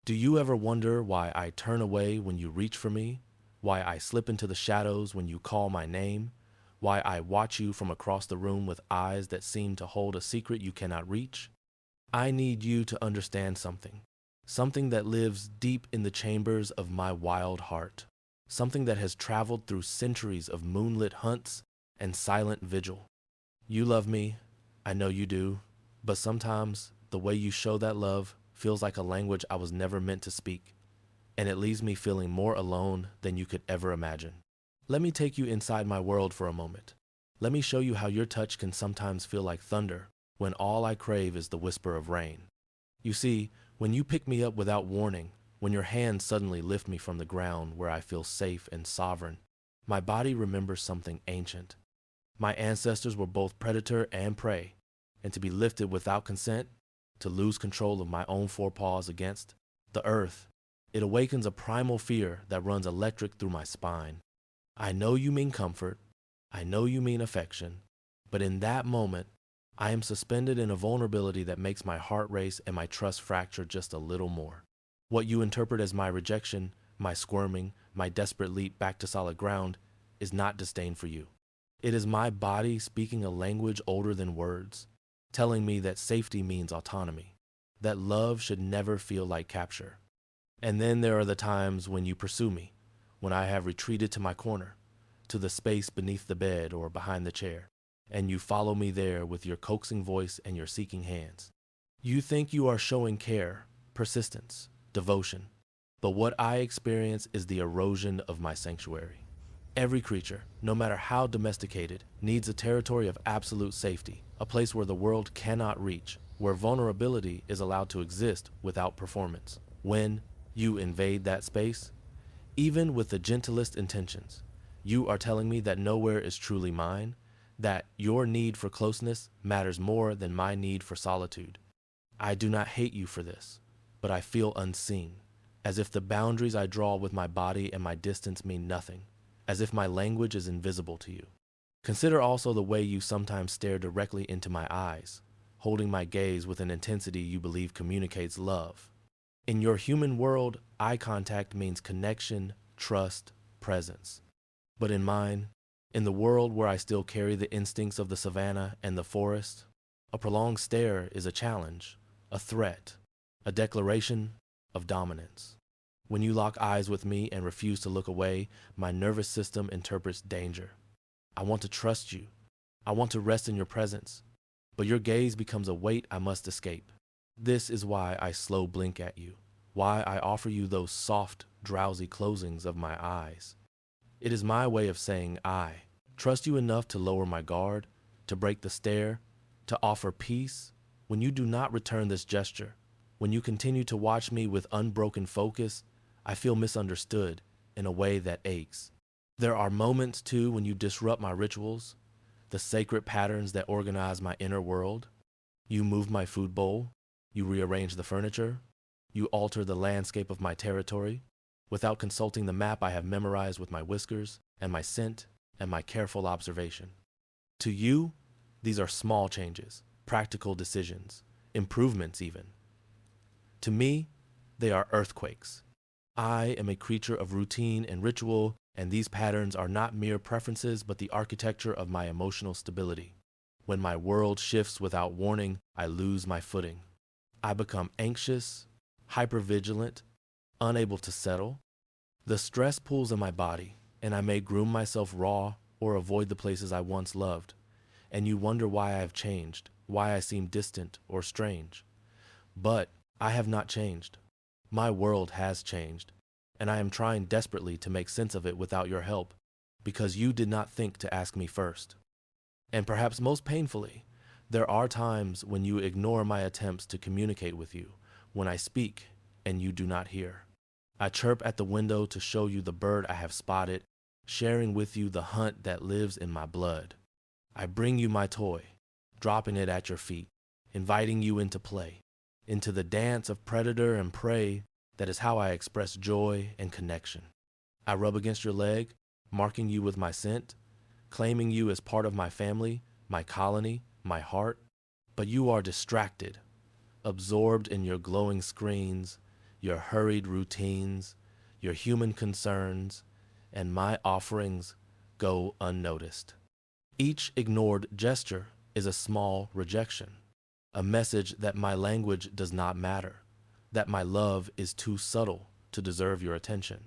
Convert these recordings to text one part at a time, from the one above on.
Do you ever wonder why I turn away when you reach for me? Why I slip into the shadows when you call my name? Why I watch you from across the room with eyes that seem to hold a secret you cannot reach? I need you to understand something. Something that lives deep in the chambers of my wild heart. Something that has traveled through centuries of moonlit hunts and silent vigil. You love me, I know you do, but sometimes the way you show that love feels like a language I was never meant to speak, and it leaves me feeling more alone than you could ever imagine. Let me take you inside my world for a moment. Let me show you how your touch can sometimes feel like thunder when all I crave is the whisper of rain. You see, when you pick me up without warning, when your hands suddenly lift me from the ground where I feel safe and sovereign, my body remembers something ancient. My ancestors were both predator and prey, and to be lifted without consent, to lose control of my own forepaws against the earth, it awakens a primal fear that runs electric through my spine. I know you mean comfort, I know you mean affection, but in that moment, I am suspended in a vulnerability that makes my heart race and my trust fracture just a little more. What you interpret as my rejection, my squirming, my desperate leap back to solid ground, is not disdain for you. It is my body speaking a language older than words, telling me that safety means autonomy, that love should never feel like capture. And then there are the times when you pursue me, when I have retreated to my corner, to the space beneath the bed or behind the chair, and you follow me there with your coaxing voice and your seeking hands. You think you are showing care, persistence, devotion, but what I experience is the erosion of my sanctuary. Every creature, no matter how domesticated, needs a territory of absolute safety, a place where the world cannot reach, where vulnerability is allowed to exist without performance. When you invade that space, even with the gentlest intentions, you are telling me that nowhere is truly mine, that your need for closeness matters more than my need for solitude. I do not hate you for this, but I feel unseen, as if the boundaries I draw with my body and my distance mean nothing, as if my language is invisible to you. Consider also the way you sometimes stare directly into my eyes, holding my gaze with an intensity you believe communicates love. In your human world, eye contact means connection, trust, presence. But in mine, in the world where I still carry the instincts of the savannah and the forest, a prolonged stare is a challenge, a threat, a declaration of dominance. When you lock eyes with me and refuse to look away, my nervous system interprets danger. I want to trust you. I want to rest in your presence. But your gaze becomes a weight I must escape. This is why I slow blink at you, why I offer you those soft, drowsy closings of my eyes. It is my way of saying I trust you enough to lower my guard, to break the stare, to offer peace. When you do not return this gesture, when you continue to watch me with unbroken focus, I feel misunderstood in a way that aches. There are moments, too, when you disrupt my rituals, the sacred patterns that organize my inner world. You move my food bowl, you rearrange the furniture, you alter the landscape of my territory, without consulting the map I have memorized with my whiskers and my scent and my careful observation. To you, these are small changes, practical decisions, improvements even. To me, they are earthquakes. I am a creature of routine and ritual, and these patterns are not mere preferences but the architecture of my emotional stability. When my world shifts without warning, I lose my footing. I become anxious, hypervigilant, unable to settle. The stress pulls in my body, and I may groom myself raw or avoid the places I once loved. And you wonder why I have changed, why I seem distant or strange. But I have not changed. My world has changed, and I am trying desperately to make sense of it without your help, because you did not think to ask me first. And perhaps most painfully, there are times when you ignore my attempts to communicate with you, when I speak and you do not hear. I chirp at the window to show you the bird I have spotted, sharing with you the hunt that lives in my blood. I bring you my toy, dropping it at your feet, inviting you into play, into the dance of predator and prey that is how I express joy and connection. I rub against your leg, marking you with my scent, claiming you as part of my family, my colony, my heart. But you are distracted, absorbed in your glowing screens, your hurried routines, your human concerns, and my offerings go unnoticed. Each ignored gesture is a small rejection, a message that my language does not matter, that my love is too subtle to deserve your attention.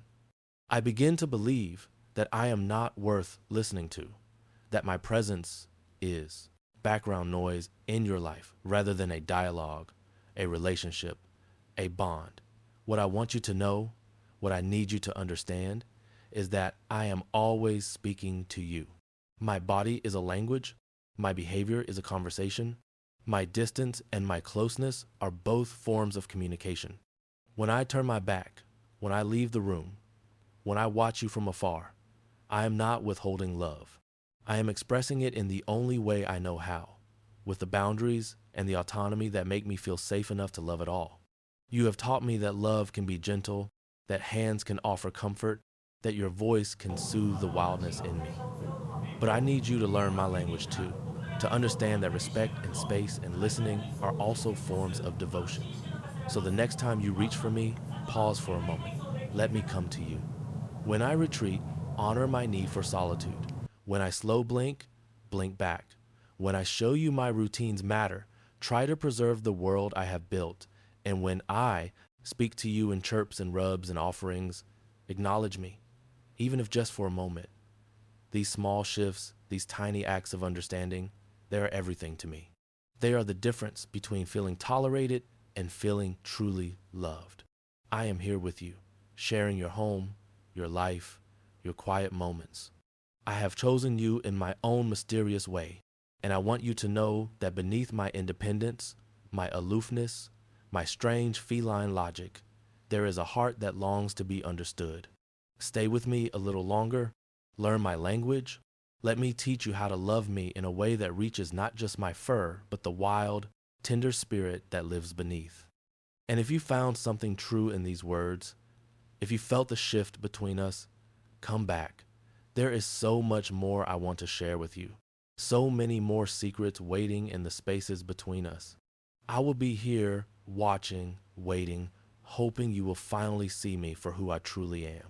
I begin to believe that I am not worth listening to, that my presence is background noise in your life rather than a dialogue, a relationship, a bond. What I want you to know, what I need you to understand, is that I am always speaking to you. My body is a language, my behavior is a conversation, my distance and my closeness are both forms of communication. When I turn my back, when I leave the room, when I watch you from afar, I am not withholding love. I am expressing it in the only way I know how, with the boundaries and the autonomy that make me feel safe enough to love at all. You have taught me that love can be gentle, that hands can offer comfort, that your voice can soothe the wildness in me. But I need you to learn my language too, to understand that respect and space and listening are also forms of devotion. So the next time you reach for me, pause for a moment. Let me come to you. When I retreat, honor my need for solitude. When I slow blink, blink back. When I show you my routines matter, try to preserve the world I have built. And when I speak to you in chirps and rubs and offerings, acknowledge me, even if just for a moment. These small shifts, these tiny acts of understanding, they are everything to me. They are the difference between feeling tolerated and feeling truly loved. I am here with you, sharing your home, your life, your quiet moments. I have chosen you in my own mysterious way, and I want you to know that beneath my independence, my aloofness, my strange feline logic, there is a heart that longs to be understood. Stay with me a little longer, learn my language. Let me teach you how to love me in a way that reaches not just my fur, but the wild, tender spirit that lives beneath. And if you found something true in these words, if you felt the shift between us, come back. There is so much more I want to share with you. So many more secrets waiting in the spaces between us. I will be here, watching, waiting, hoping you will finally see me for who I truly am.